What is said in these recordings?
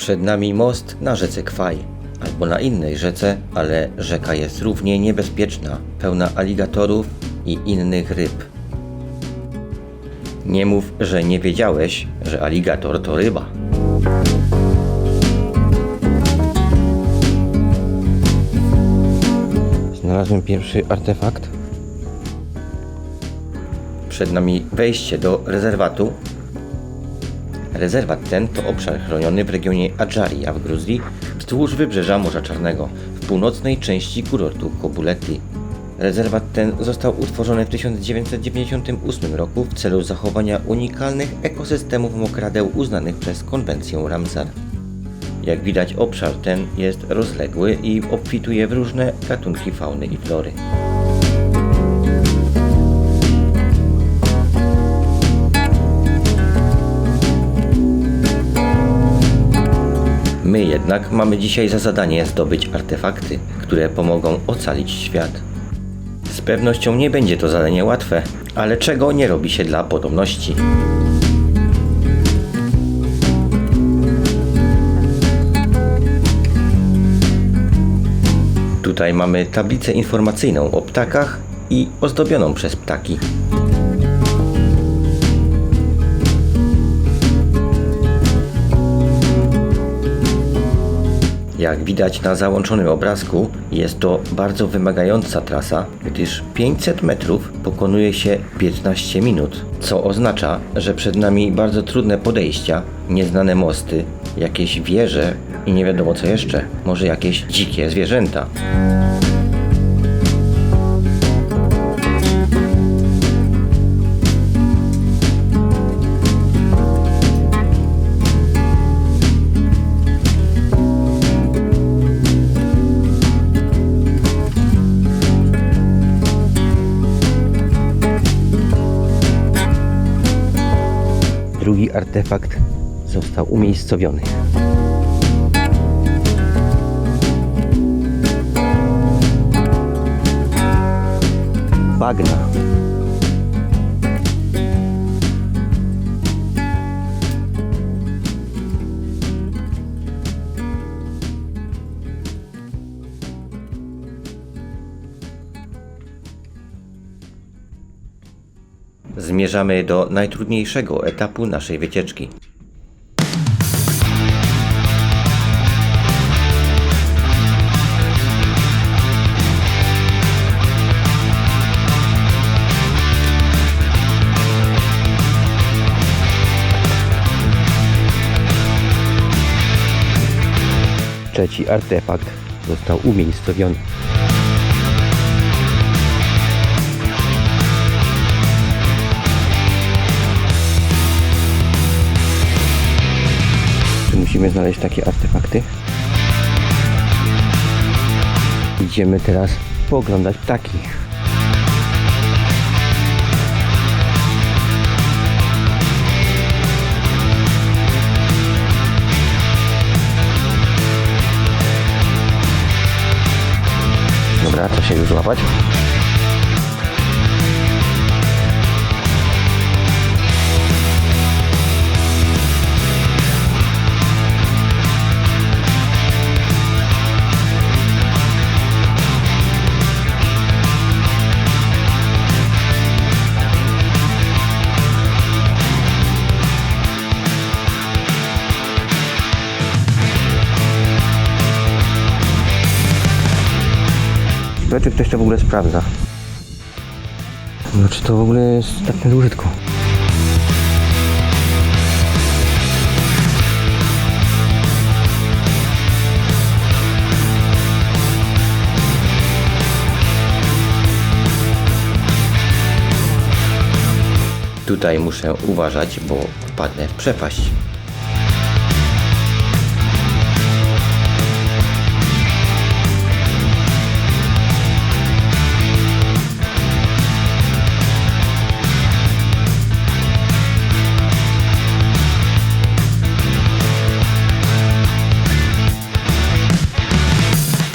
Przed nami most na rzece Kwaj, albo na innej rzece, ale rzeka jest równie niebezpieczna, pełna aligatorów i innych ryb. Nie mów, że nie wiedziałeś, że aligator to ryba. Znalazłem pierwszy artefakt. Przed nami wejście do rezerwatu. Rezerwat ten to obszar chroniony w regionie Adżaria w Gruzji, wzdłuż wybrzeża Morza Czarnego, w północnej części kurortu Kobuleti. Rezerwat ten został utworzony w 1998 roku w celu zachowania unikalnych ekosystemów mokradeł uznanych przez konwencję Ramsar. Jak widać, obszar ten jest rozległy i obfituje w różne gatunki fauny i flory. My jednak mamy dzisiaj za zadanie zdobyć artefakty, które pomogą ocalić świat. Z pewnością nie będzie to zadanie łatwe, ale czego nie robi się dla podobności. Tutaj mamy tablicę informacyjną o ptakach i ozdobioną przez ptaki. Jak widać na załączonym obrazku, jest to bardzo wymagająca trasa, gdyż 500 metrów pokonuje się 15 minut, co oznacza, że przed nami bardzo trudne podejścia, nieznane mosty, jakieś wieże i nie wiadomo co jeszcze, może jakieś dzikie zwierzęta. Drugi artefakt został umiejscowiony. Bagna. Zmierzamy do najtrudniejszego etapu naszej wycieczki. Trzeci artefakt został umiejscowiony. Musimy znaleźć takie artefakty. Idziemy teraz pooglądać ptaki. Dobra, trzeba się już złapać. Czy ktoś to w ogóle sprawdza? No czy to w ogóle jest tak do użytku? Tutaj muszę uważać, bo wpadnę w przepaść.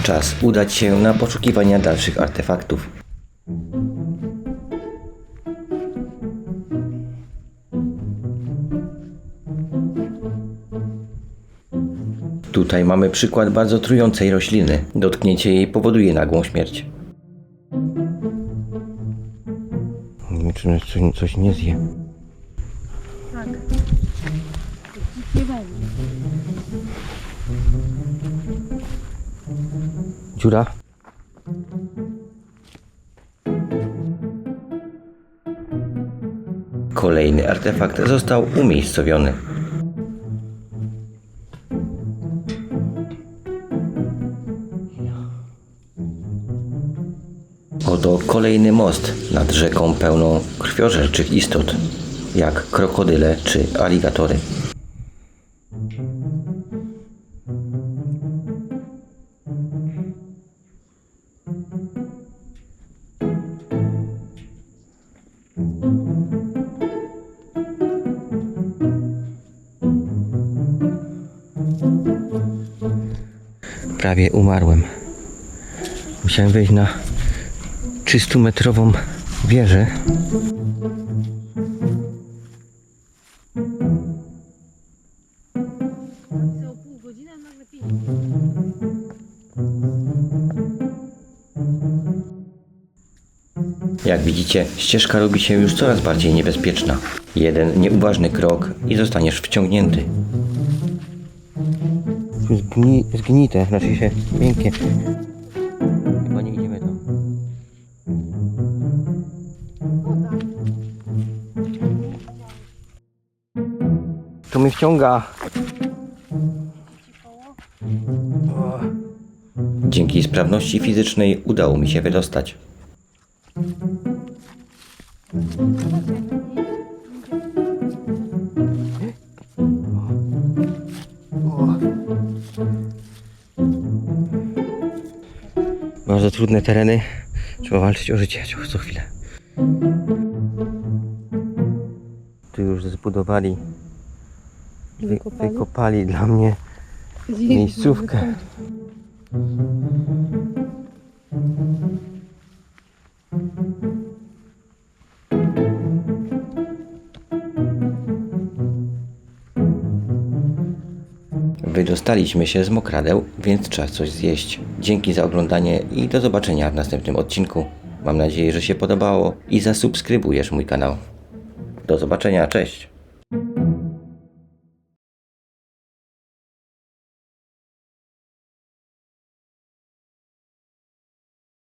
Czas udać się na poszukiwania dalszych artefaktów. Tutaj mamy przykład bardzo trującej rośliny. Dotknięcie jej powoduje nagłą śmierć. Nie wiem, czy coś nie zje. Tak. Nic nie będzie. Dziura? Kolejny artefakt został umiejscowiony. Oto kolejny most nad rzeką pełną krwiożerczych istot, jak krokodyle czy aligatory. Prawie umarłem. Musiałem wejść na 300-metrową wieżę. Za pół godziny, a nagle 5. Jak widzicie, ścieżka robi się już coraz bardziej niebezpieczna. Jeden nieuważny krok i zostaniesz wciągnięty. Tu jest zgnite, znaczy się miękkie. Chyba nie idziemy tam. To mnie wciąga. Dzięki sprawności fizycznej udało mi się wydostać. Bardzo trudne tereny. Trzeba walczyć o życie co chwilę. Tu już zbudowali, wykopali dla mnie miejscówkę. Wydostaliśmy się z mokradeł, więc czas coś zjeść. Dzięki za oglądanie i do zobaczenia w następnym odcinku. Mam nadzieję, że się podobało i zasubskrybujesz mój kanał. Do zobaczenia, cześć!